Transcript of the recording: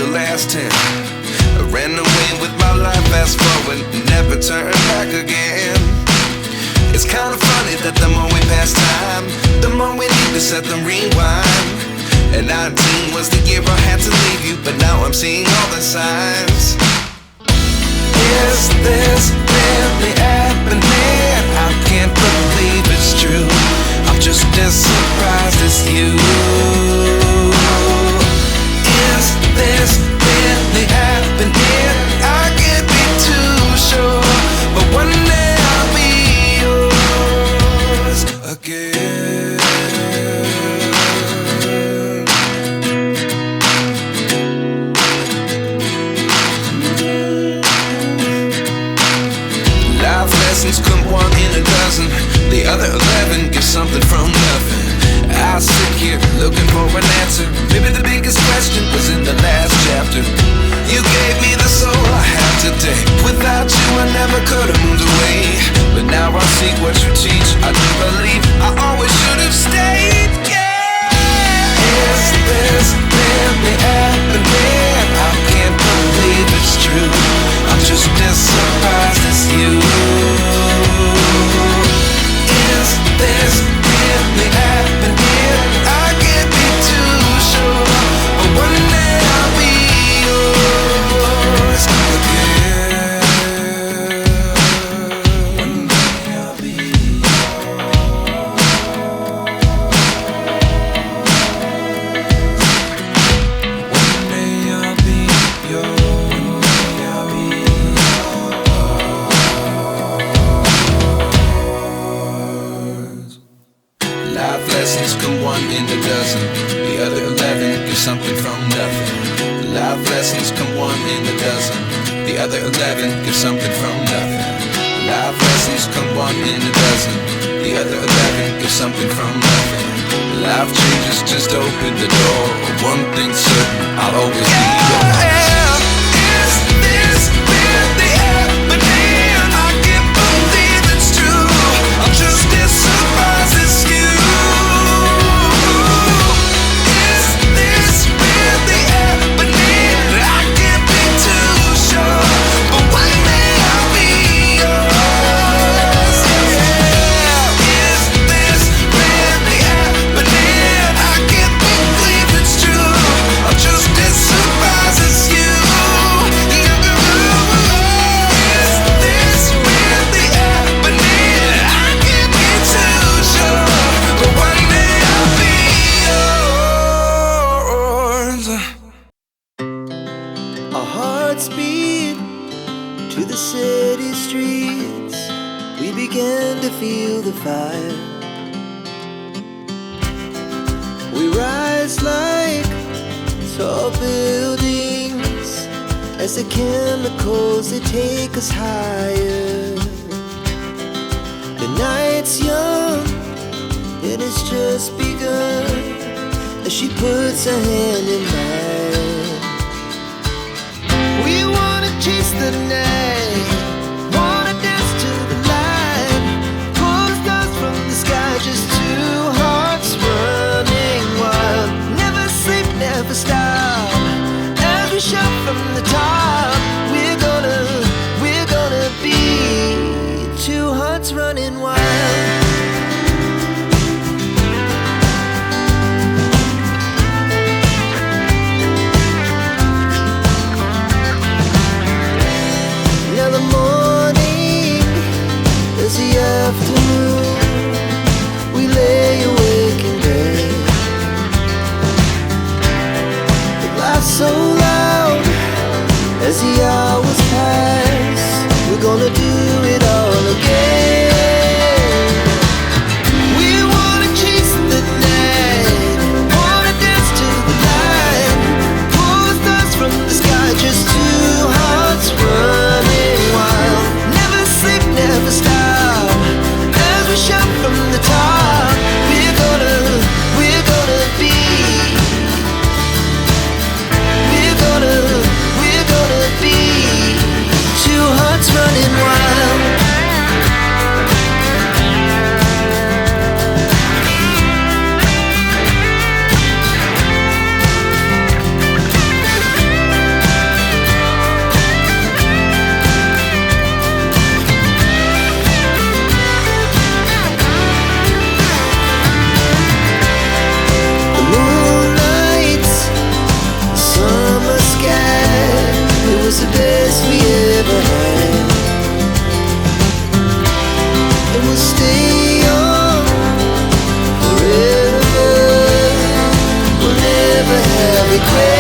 the last 10. I ran away with my life, fast forward, never turn back again. It's kind of funny that the more we pass time, the more we need to set the rewind. And 19 was the year I had to leave you, but now I'm seeing all the signs. Is this really happening? I can't believe it's true. I'm just as surprised as you. Is this really happening? I can't be too sure, but one day I'll be yours again. Life lessons come one in a dozen. The other 11 give something from nothing. I sit here looking for an answer. Maybe the biggest question was in the last chapter. You gave me the soul I have today. Without you I never could have moved away. But now I see what you teach. I do believe I always should have stayed. Yeah. Is this really happening? I can't believe it's true. I'm just as surprised as you. Is this really happening? I can't be too sure, but one day I'll be yours again. One day I'll be yours. One day I'll be yours. One day I'll be yours. Life lessons come one in a dozen. The other 11 give something from nothing. Life lessons come one in a dozen. The other 11 give something from nothing. Life lessons come one in a dozen. The other 11 give something from nothing. Life changes just open the door. One thing's certain, I'll always be yours. Is this really happening? I can't believe it's true. I'm just as surprised as you. Is this really happening? I can't be too sure, but one day I'll be yours. Yeah. Is this really happening? I can't believe it's true. I'm just as surprised as you. Is this really happening? I can't be too sure, but one day I'll be yours. Our hearts beat to the city streets. We began to feel the fire. We rise like tall buildings as the chemicals they take us higher. The night's young and it's just begun as she puts her hand in mine. We wanna chase the night, wanna dance to the light, pull the stars from the sky, just two hearts running wild. Never sleep, never stop, as we shout from the top. We're gonna be two hearts running wild. regret.